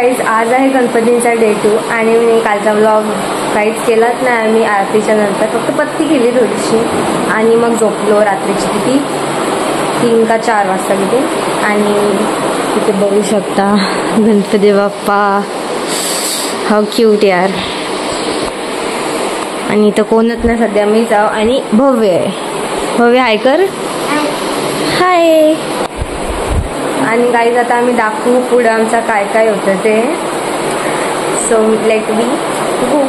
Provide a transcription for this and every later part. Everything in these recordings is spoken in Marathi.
गाईज आज आहे गणपतींचा डे 2 आणि मी कालचा व्लॉग काहीच केलाच नाही. आम्ही आरतीच्या नंतर फक्त पत्ती केली थोडीशी आणि मग झोपलो रात्रीची किती 3 का 4 वाजता तिथे. आणि तिथे बघू शकता गणपती बाप्पा, हाऊ क्यूट यार. आणि इथं कोणच नाही सध्या, मी जाऊ. आणि भव्य आहे, भव्य हाय कर, हाय. आणि गाईज आता आम्ही दाखवू पुढे आमचा काय काय होतं ते. सो लेट मी गो.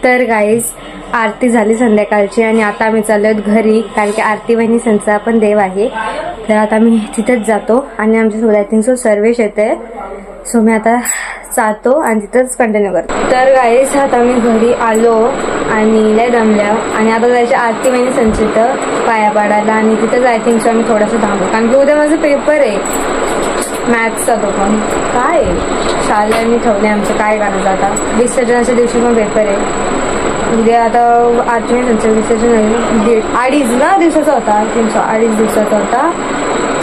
तर गाईज आरती झाली संध्याकाळची आणि आता आम्ही चाललोय घरी, कारण की आरती वहिनी संचा पण देव आहे. तर आता मी तिथेच जातो आणि आमच्यासोबत आय थिंक सो सर्वेश येते. सो मी आता जातो आणि तिथंच कंटिन्यू करतो. तर गाईज आता मी घरी आलो आणि लय दमल्या आणि आता जायचे आरती वहिनी संचित पाया पाडायला. आणि तिथंच आय थिंक सो आम्ही थोडंसं थांबू, कारण की उद्या माझा पेपर आहे मॅथ्सचा. तो पण काय शाळेने ठेवले आमचं, काय करायचं आता. विसर्जनाच्या दिवशी पण पेपर आहे उद्या. आता आरती त्यांचं विसर्जन 2.5 दिवसाचा होता, 2.5 दिवसाचा होता.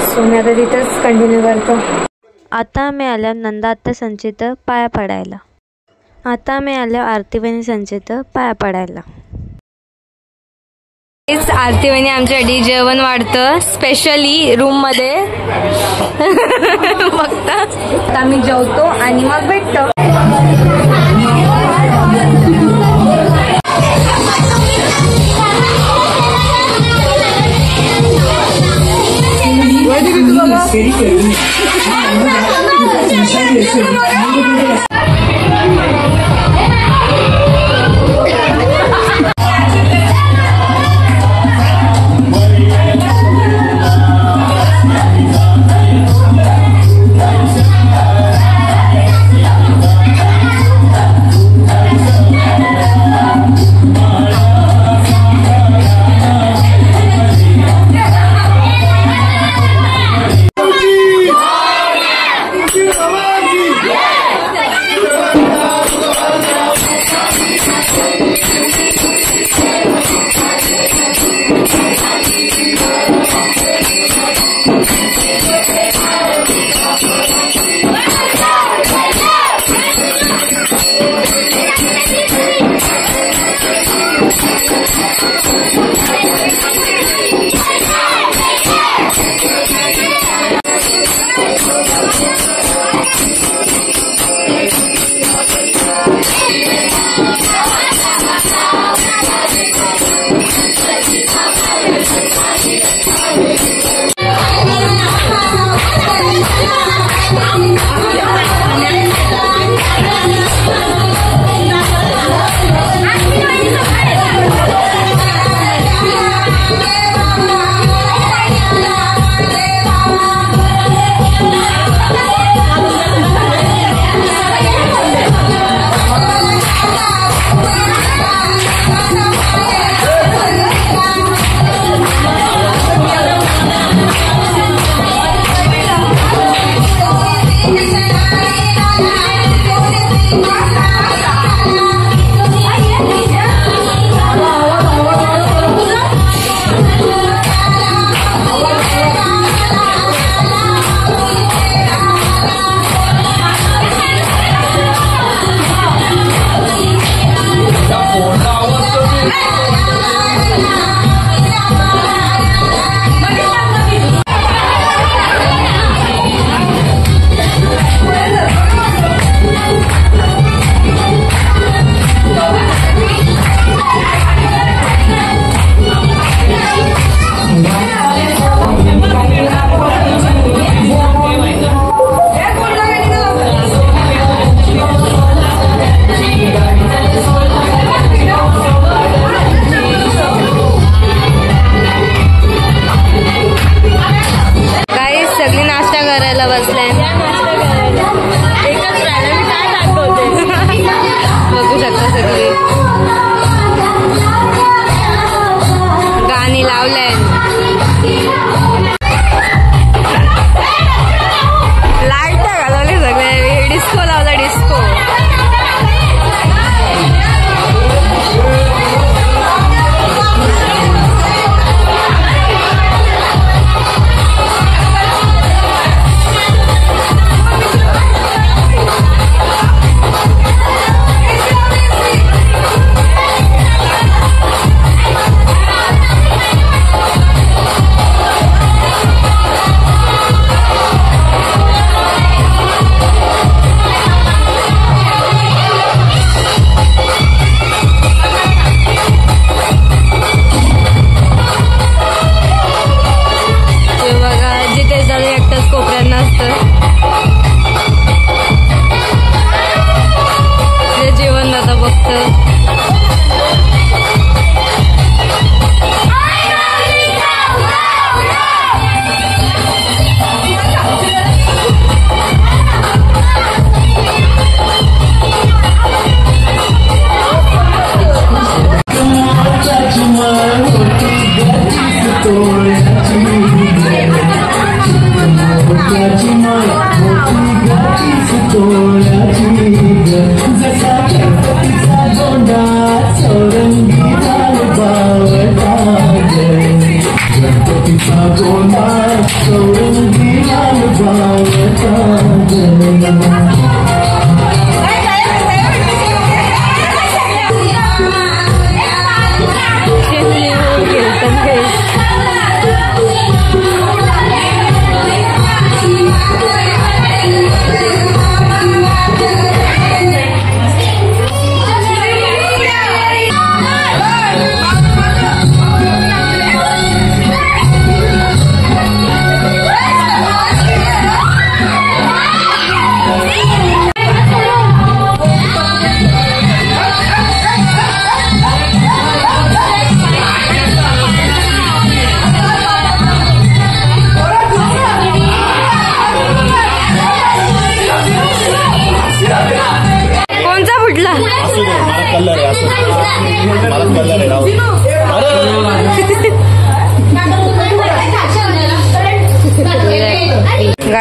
सो मी आता तिथंच कंटिन्यू करतो. आता मी आल्या नंदा आत्या संचित पाया पडायला. आता मी आल्या आरती वहिनी संचित पाया पडायला. आरती वहिनी आमच्यासाठी जेवण वाढतं स्पेशली रूम मध्ये. बघता आम्ही जेवतो आणि मग भेटतो. लाईट घालवली सगळे, डिस्को लावले.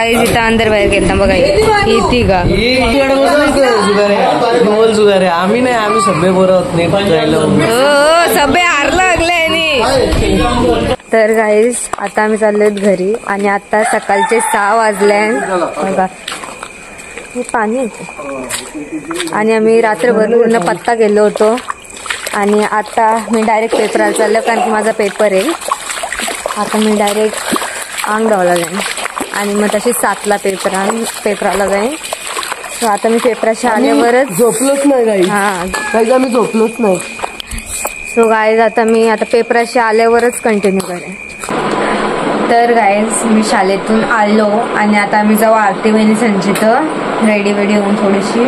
गाईज इथं अंदर बाहेर गेलता बघा इथे का जुगारे आम्ही नाही, आम्ही सभ्य बरोबर नाही सभ्य हार लागले. तर गाईज आता आम्ही चाललोय घरी आणि आता सकाळचे 6 वाजले बघा. हे पाणी येते आणि आम्ही रात्रभर पूर्ण पत्ता गेलो होतो आणि आता मी डायरेक्ट पेपराला चाललो कारण की माझा पेपर आहे. आता मी डायरेक्ट अंग धावला जाईन आणि मग तशी 7ला पेपराला जाईन. सो आता मी पेपराशी आल्यावरच झोपलोच नाही काही. काही आम्ही झोपलोच नाही. सो गाईज आता मी पेपराशी आल्यावरच कंटिन्यू करेन. तर गाईज मी शाळेतून आलो आणि आता आम्ही जाऊ आरती वहिनी संचित रेडी होऊन थोडीशी,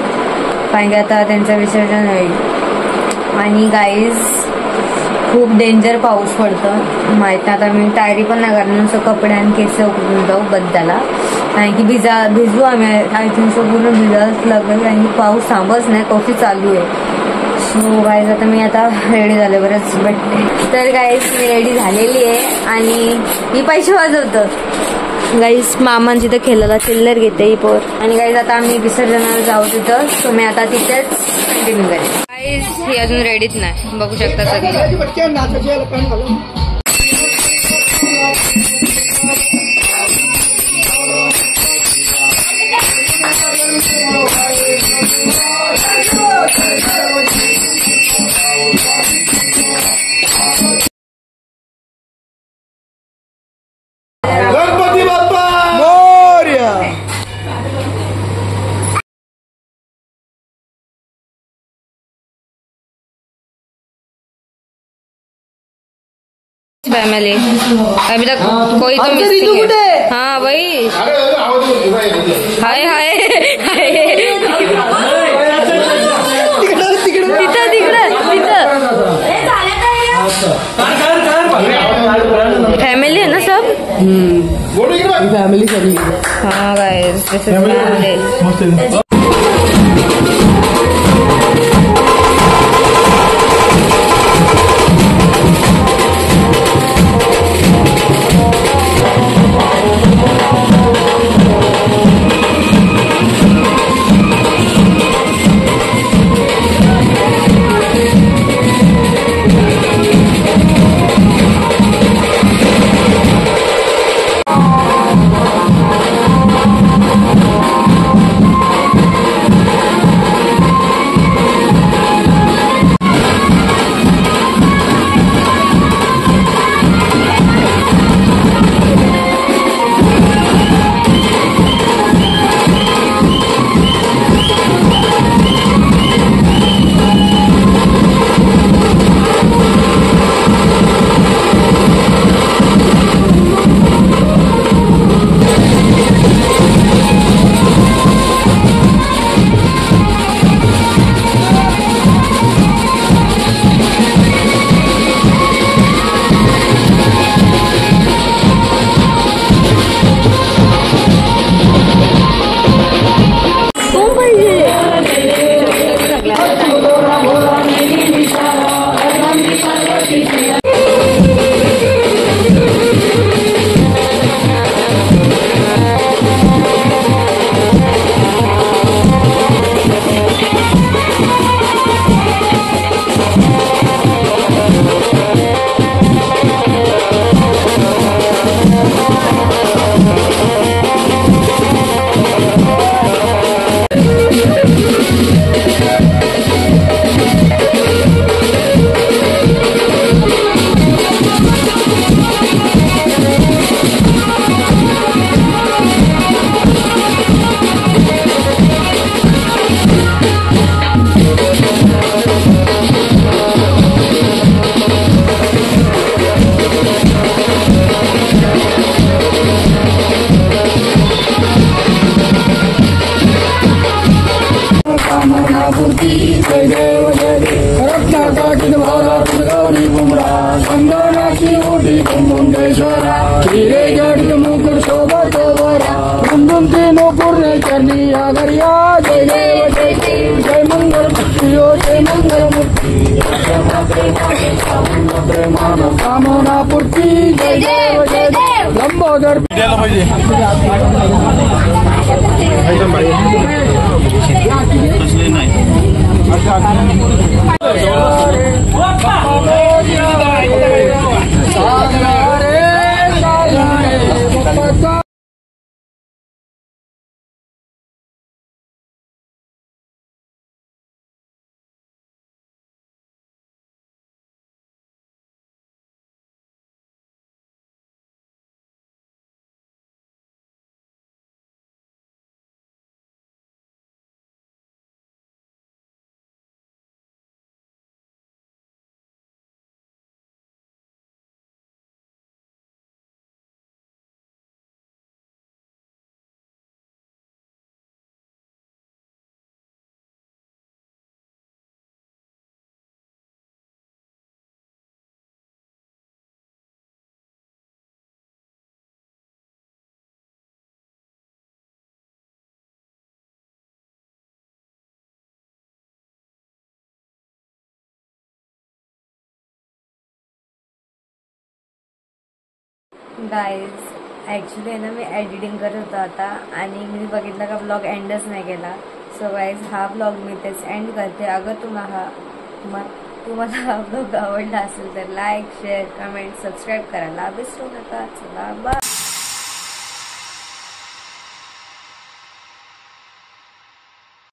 कारण की आता त्यांचं विसर्जन होईल. आणि गाईज खूप डेंजर पाऊस पडतं माहिती. आता मी तयारी पण नाही करणार, नुसतं कपडे आणि केस उकळून जाऊ बद्दाला, कारण की भिजू आम्ही. आय थिंक सो पूर्ण भिजावंच लागेल आणि पाऊस थांबच नाही, कॉफी चालू आहे. सो गाईज आता मी रेडी झाले बरंच भेटते. तर गाईज मी रेडी झालेली आहे आणि ही पैसे वाजवतं. गाईज मामान तिथं खेळायला चिल्लर घेते ही पोर. आणि गाईज आता आम्ही विसर्जनाला जाऊ तिथं. सो मी आता तिथेच कंटिन्यू करेन. गाईज ही अजून रेडीच नाही, बघू शकता सगळी. गणपती बाप्पा मोरया. फैमिली अभी तक कोई तो मिसिंग है. हाँ भाई हाय हाय फैमिली है ना सब. फॅमिली सगळी. हाँ गाइस दिस इज फैमिली. कामना पूर्ती जय देव गाईज ॲक्च्युली आहे ना, मी एडिटिंग करत होतो आता आणि मी बघितलं का ब्लॉग एंडच नाही केला. सो गाईज हा ब्लॉग मी तेच एंड करते. अगर तुम्हाला हा ब्लॉग आवडला असेल तर लाईक, शेअर, कमेंट, सबस्क्राईब करायला विसरू नका. चला बाय.